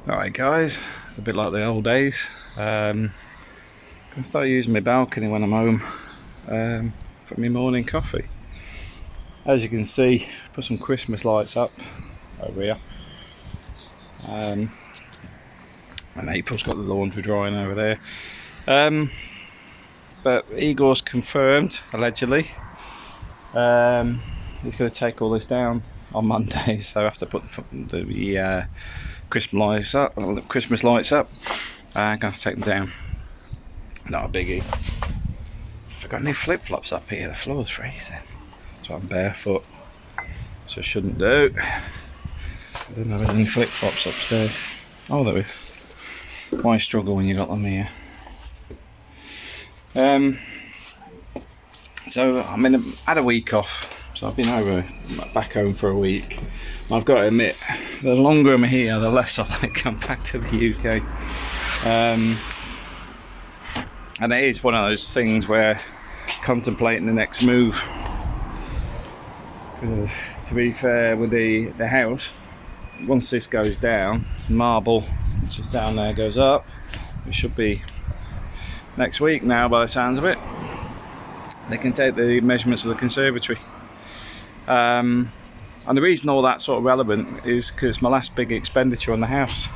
Alright guys, it's a bit like the old days. Gonna start using my balcony when I'm home for my morning coffee. As you can see, put some Christmas lights up over here. And April's got the laundry drying over there. But Igor's confirmed, allegedly, he's going to take all this down on Monday, so I have to put the Christmas lights up. I'm going to take them down. Not a biggie. I've got new flip-flops up here. The floor's freezing, so I'm barefoot, so I shouldn't do. I don't have any flip-flops upstairs. Oh, there is. Why struggle when you got them here? So I had a week off, so I've been back home for a week. I've got to admit, the longer I'm here, the less I like come back to the UK. And it is one of those things where contemplating the next move. To be fair, with the house, once this goes down, marble, which is down there, goes up. It should be next week now, by the sounds of it. They can take the measurements of the conservatory. And the reason all that's sort of relevant is because my last big expenditure on the house,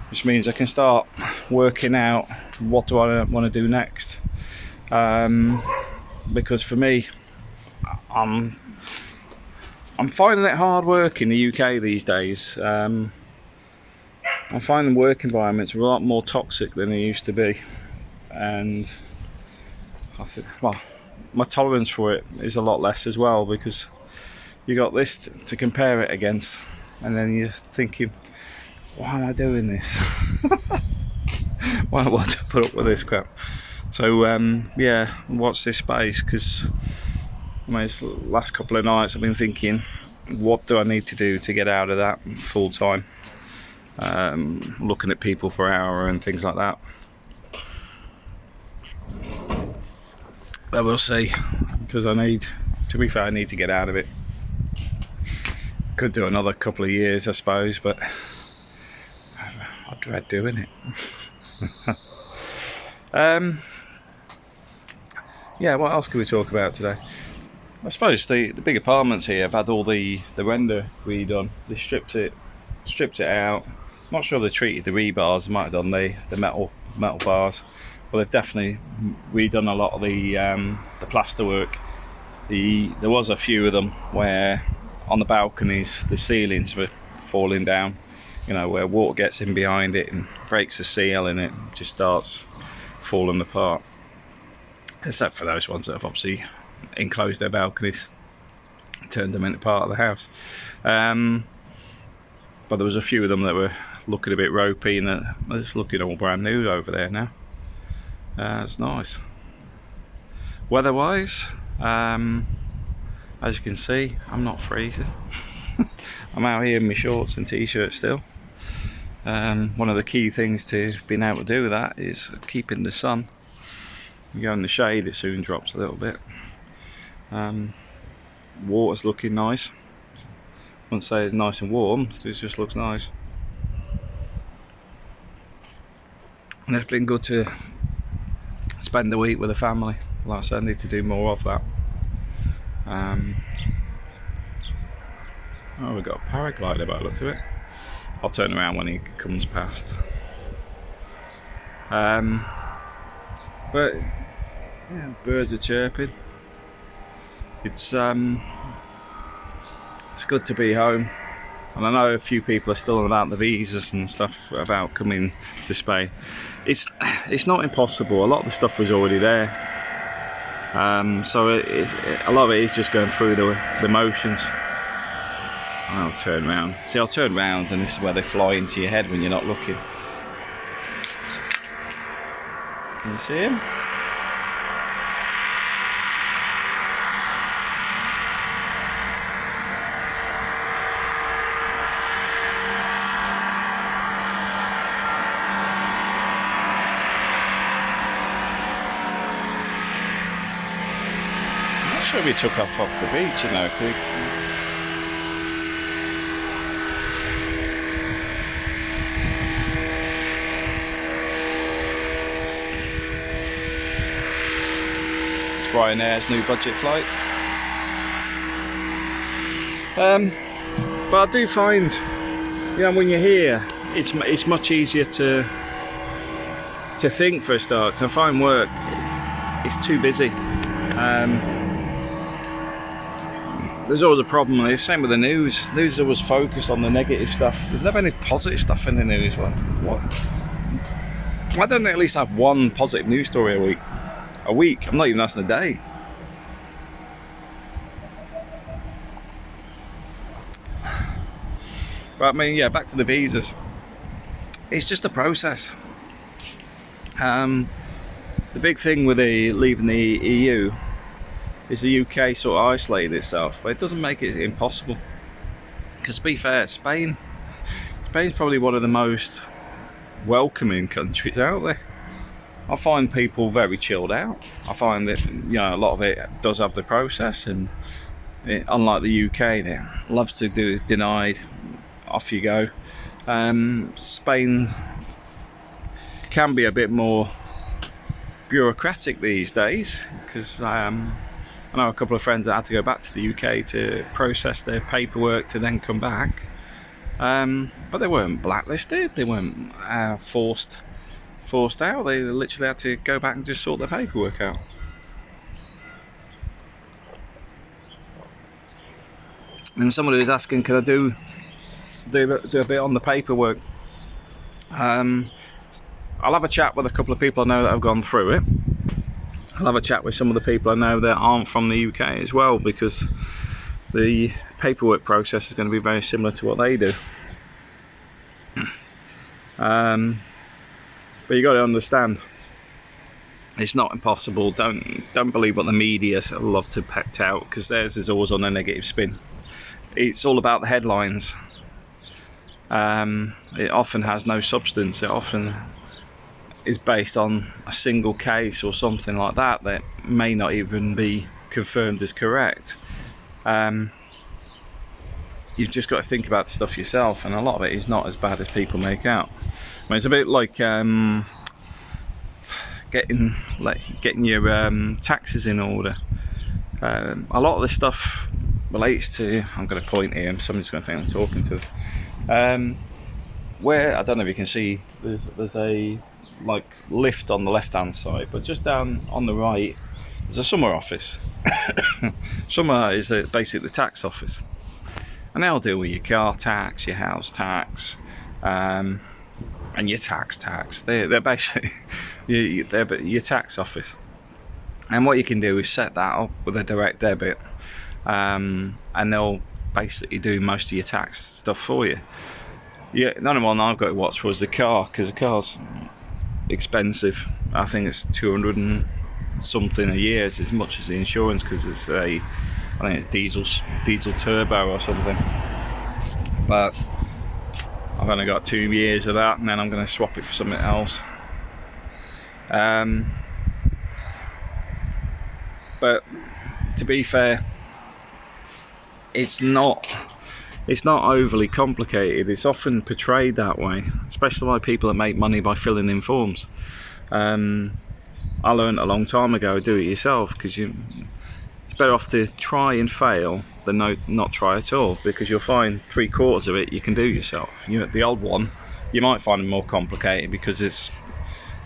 which means I can start working out what do I want to do next. Because for me, I'm finding it hard work in the UK these days. I'm finding work environments are a lot more toxic than they used to be, and I think, well, my tolerance for it is a lot less as well, because you got this to compare it against, and then you're thinking, why am I doing this? Why do I put up with this crap? So yeah, watch this space, because it's the last couple of nights I've been thinking, what do I need to do to get out of that full time? Looking at people per hour and things like that. But we'll see, because I need to get out of it. Could do another couple of years, I suppose, but I dread doing it. Yeah, what else can we talk about today? I suppose the big apartments here have had all the render redone. They stripped it out. I'm not sure they treated the rebars. They might have done the metal bars, but they've definitely redone a lot of the plaster work. There was a few of them where on the balconies the ceilings were falling down, where water gets in behind it and breaks the seal, and it just starts falling apart. Except for those ones that have obviously enclosed their balconies, turned them into part of the house. But there was a few of them that were looking a bit ropey, and it's looking all brand new over there now. It's nice. Weather-wise, as you can see, I'm not freezing. I'm out here in my shorts and t-shirt still. One of the key things to being able to do that is keeping the sun. You go in the shade, it soon drops a little bit. Water's looking nice. I wouldn't say it's nice and warm, it just looks nice. And it's been good to spend the week with the family. Like I said, I need to do more of that. Oh, we've got a paraglider by the looks of it. I'll turn around when he comes past. But yeah, birds are chirping. It's good to be home, and I know a few people are still about the visas and stuff about coming to Spain. It's not impossible. A lot of the stuff was already there, so a lot of it is just going through the motions. I'll turn round. See, I'll turn round, and this is where they fly into your head when you're not looking. Can you see him? I'm not sure we took off the beach, Ryanair's new budget flight. But I do find, when you're here, it's much easier to think for a start. To find work, it's too busy. There's always a problem. It's the same with the news. News is always focused on the negative stuff. There's never any positive stuff in the news. What? Why don't they at least have one positive news story a week? I'm not even asking a day. But I mean, yeah, back to the visas. It's just a process. The big thing with leaving the EU is the UK sort of isolated itself, but it doesn't make it impossible. Because to be fair, Spain's probably one of the most welcoming countries out there. I find people very chilled out. I find that a lot of it does have the process, and unlike the UK, that loves to do denied, off you go. Spain can be a bit more bureaucratic these days, because I know a couple of friends that had to go back to the UK to process their paperwork to then come back, but they weren't blacklisted, they weren't forced out. They literally had to go back and just sort their paperwork out. And somebody was asking, can I do a bit on the paperwork? I'll have a chat with a couple of people I know that have gone through it. I'll have a chat with some of the people I know that aren't from the UK as well, because the paperwork process is going to be very similar to what they do. But you got to understand, it's not impossible. Don't believe what the media love to pet out, because theirs is always on a negative spin. It's all about the headlines. It often has no substance. It often is based on a single case or something like that may not even be confirmed as correct. You've just got to think about the stuff yourself, and a lot of it is not as bad as people make out. I mean, it's a bit like getting your taxes in order. A lot of this stuff relates to, I'm going to point here, somebody's going to think I'm talking to them. Where, I don't know if you can see, there's a lift on the left hand side, but just down on the right there's a summer office. Summer is basically the tax office, and they'll deal with your car tax, your house tax, and your tax. They're basically your tax office. And what you can do is set that up with a direct debit, and they'll basically do most of your tax stuff for you. Yeah, none of the one I've got to watch for is the car, because the car's expensive. I think it's 200 and something a year. It's as much as the insurance, because it's I think it's diesel turbo or something. But I've only got 2 years of that, and then I'm going to swap it for something else. But to be fair, it's not overly complicated. It's often portrayed that way, especially by people that make money by filling in forms. I learned a long time ago, do it yourself, because it's better off to try and fail than not try at all, because you'll find 3/4 of it you can do yourself. The old one, you might find it more complicated because it's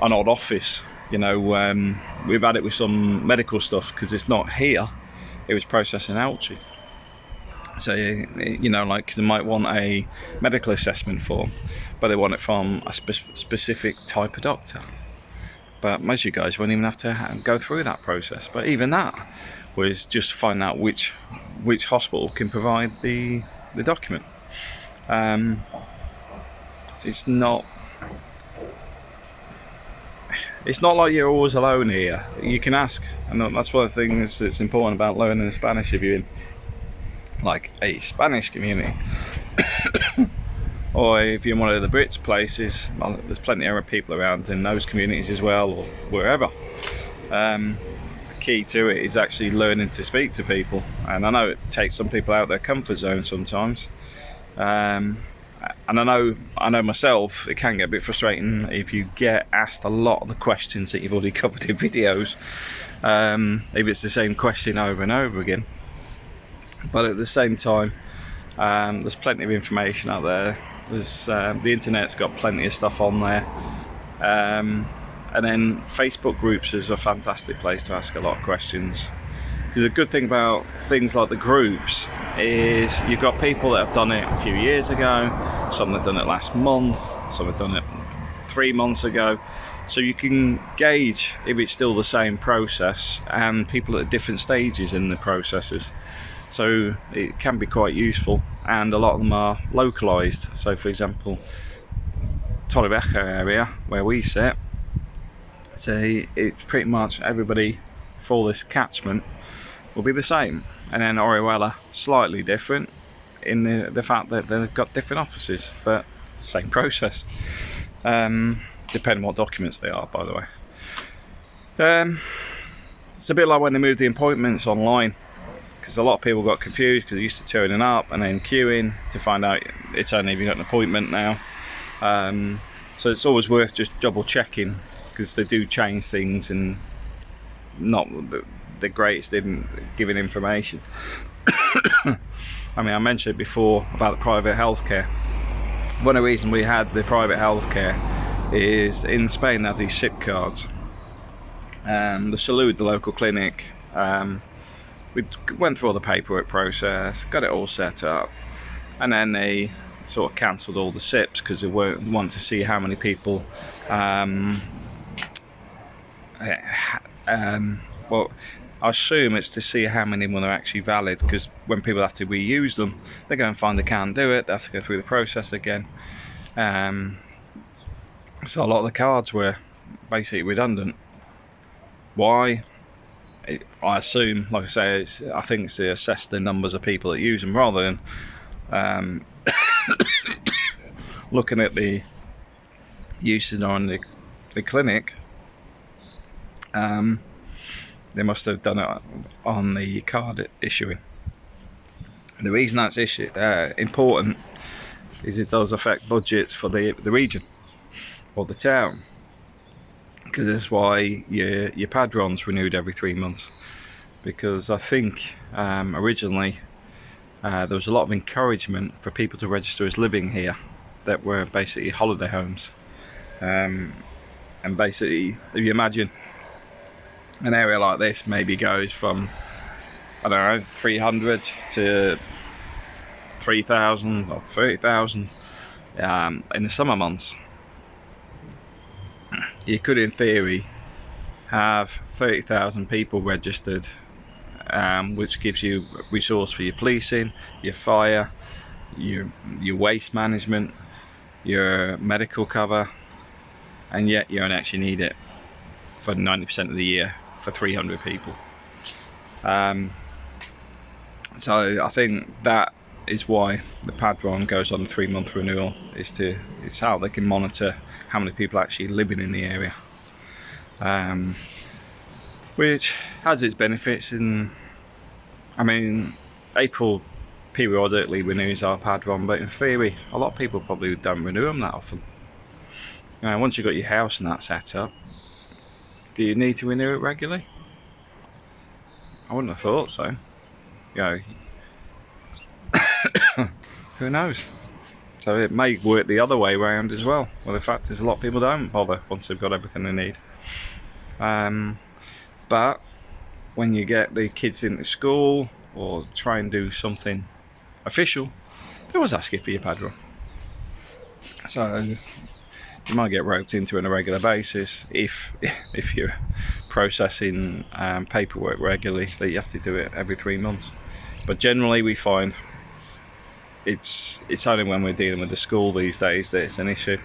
an odd office. We've had it with some medical stuff, because it's not here, it was processed in Elche. So they might want a medical assessment form, but they want it from a specific type of doctor. But most of you guys won't even have to go through that process. But even that was just find out which hospital can provide the document. It's not like you're always alone here. You can ask, and that's one of the things that's important about learning Spanish. If you're in a Spanish community, or if you're in one of the Brits places, well, there's plenty of people around in those communities as well, or wherever. The key to it is actually learning to speak to people, and I know it takes some people out of their comfort zone sometimes. And I know myself, it can get a bit frustrating if you get asked a lot of the questions that you've already covered in videos, if it's the same question over and over again. But at the same time, there's plenty of information out there. There's the internet's got plenty of stuff on there, and then Facebook groups is a fantastic place to ask a lot of questions. Because the good thing about things like the groups is you've got people that have done it a few years ago, some have done it last month, some have done it 3 months ago, so you can gauge if it's still the same process, and people at different stages in the processes. So it can be quite useful, and a lot of them are localised. So for example, Torrevieja area where we sit, so it's pretty much everybody for this catchment will be the same, and then Orihuela slightly different in the fact that they've got different offices, but same process, depending what documents they are, by the way. It's a bit like when they moved the appointments online, because a lot of people got confused because they're used to turning up and then queuing to find out it's only if you got an appointment now. So it's always worth just double checking, because they do change things and not the greatest in giving information. I mean, I mentioned before about the private healthcare. One of the reasons we had the private healthcare is in Spain they have these SIP cards. The Salud, the local clinic, we went through all the paperwork process, got it all set up, and then they sort of cancelled all the SIPs because they wanted to see how many people well, I assume it's to see how many of them are actually valid, because when people have to reuse them, they go and find they can't do it, they have to go through the process again. So a lot of the cards were basically redundant. Why? I assume, like I say, I think it's to assess the numbers of people that use them, rather than looking at the usage on the clinic. They must have done it on the card issuing. The reason that's important is it does affect budgets for the region or the town, because that's why your padron's renewed every 3 months. Because I think originally there was a lot of encouragement for people to register as living here that were basically holiday homes, and basically if you imagine an area like this maybe goes from, I don't know, 300 to 3,000 or 30,000 in the summer months. You could, in theory, have 30,000 people registered, which gives you resource for your policing, your fire, your waste management, your medical cover, and yet you don't actually need it for 90% of the year for 300 people. So I think that is why the padron goes on the 3-month renewal, it's how they can monitor how many people are actually living in the area, which has its benefits. And I mean, April periodically renews our padron, but in theory a lot of people probably don't renew them that often. You know, once you've got your house and that set up, do you need to renew it regularly? I wouldn't have thought so. You know, who knows? So it may work the other way around as well. Well, the fact is, a lot of people don't bother once they've got everything they need. But when you get the kids into school or try and do something official, they always ask you for your padron. So you might get roped into it on a regular basis if you're processing paperwork regularly, that you have to do it every 3 months. But generally we find it's only when we're dealing with the school these days that it's an issue,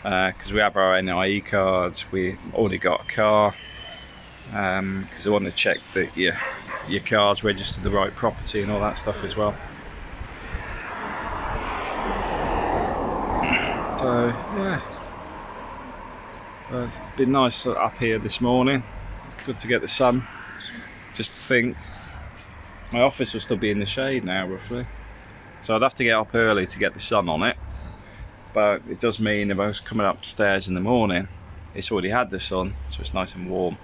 because we have our NIE cards, we already got a car, because I want to check that your car's registered the right property and all that stuff as well. So yeah, it's been nice up here this morning. It's good to get the sun. Just to think, my office will still be in the shade now roughly, so I'd have to get up early to get the sun on it. But it does mean if I was coming upstairs in the morning, it's already had the sun, so it's nice and warm.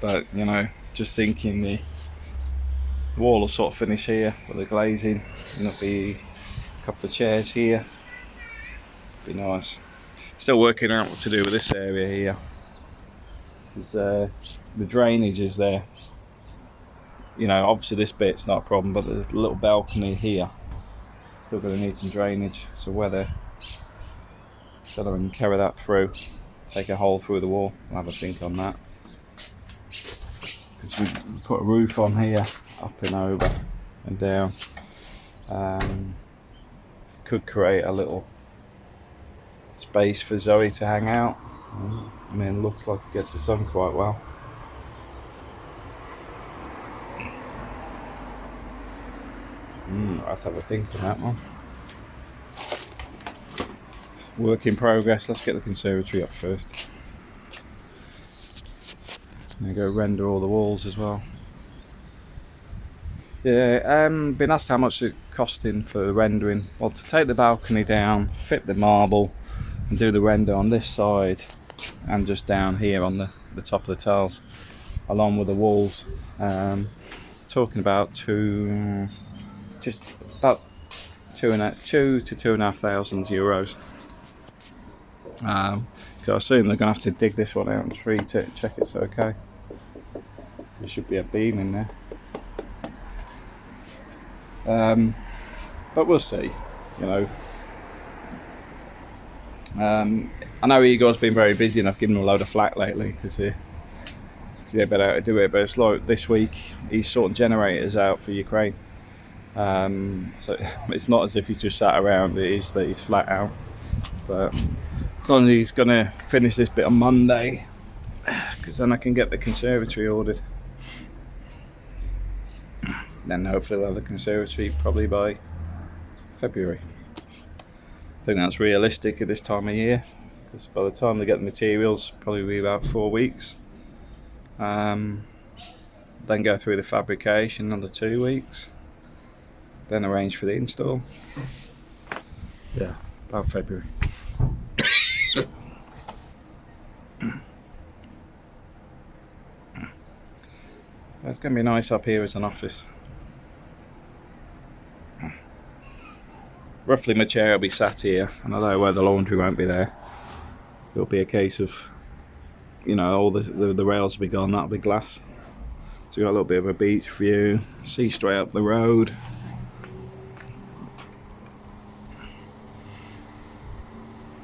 But you know, just thinking the wall will sort of finish here with the glazing, and there'll be a couple of chairs here. Be nice. Still working out what to do with this area here, because the drainage is there. You know, obviously this bit's not a problem, but the little balcony here still going to need some drainage. So whether I can carry that through, take a hole through the wall, I'll have a think on that. Because we put a roof on here, up and over and down. Could create a little space for Zoe to hang out. I mean, it looks like it gets the sun quite well. I'll have to have a think on that one. Work in progress. Let's get the conservatory up first. I'm going to go render all the walls as well. Yeah, been asked how much it's costing for the rendering. Well, to take the balcony down, fit the marble, and do the render on this side and just down here on the top of the tiles, along with the walls. Talking about just about €2,000 to €2,500. So I assume they're going to have to dig this one out and treat it, check it's okay. There should be a beam in there. But we'll see, you know. I know Igor's been very busy and I've given him a load of flack lately because they've been able to do it, but it's like this week he's sorting generators out for Ukraine. So it's not as if he's just sat around, it is that he's flat out. But as long as he's going to finish this bit on Monday, because then I can get the conservatory ordered. Then hopefully we'll have the conservatory probably by February. I think that's realistic at this time of year, because by the time they get the materials, probably be about 4 weeks. Then go through the fabrication another 2 weeks. Then arrange for the install. Yeah, about February. It's going to be nice up here as an office. Roughly my chair will be sat here, and although where the laundry won't be there, it'll be a case of, you know, all the rails will be gone, that'll be glass. So you've got a little bit of a beach view, see straight up the road.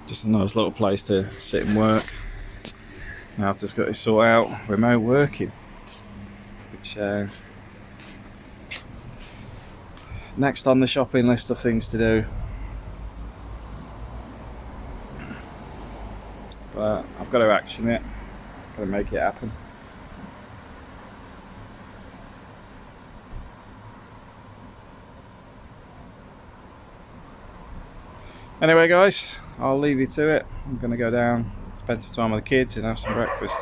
Just a nice little place to sit and work. Now I've just got to sort out remote working, which next on the shopping list of things to do. But I've got to action it, got to make it happen. Anyway guys, I'll leave you to it. I'm going to go down, spend some time with the kids and have some breakfast.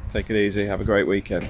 Take it easy, have a great weekend.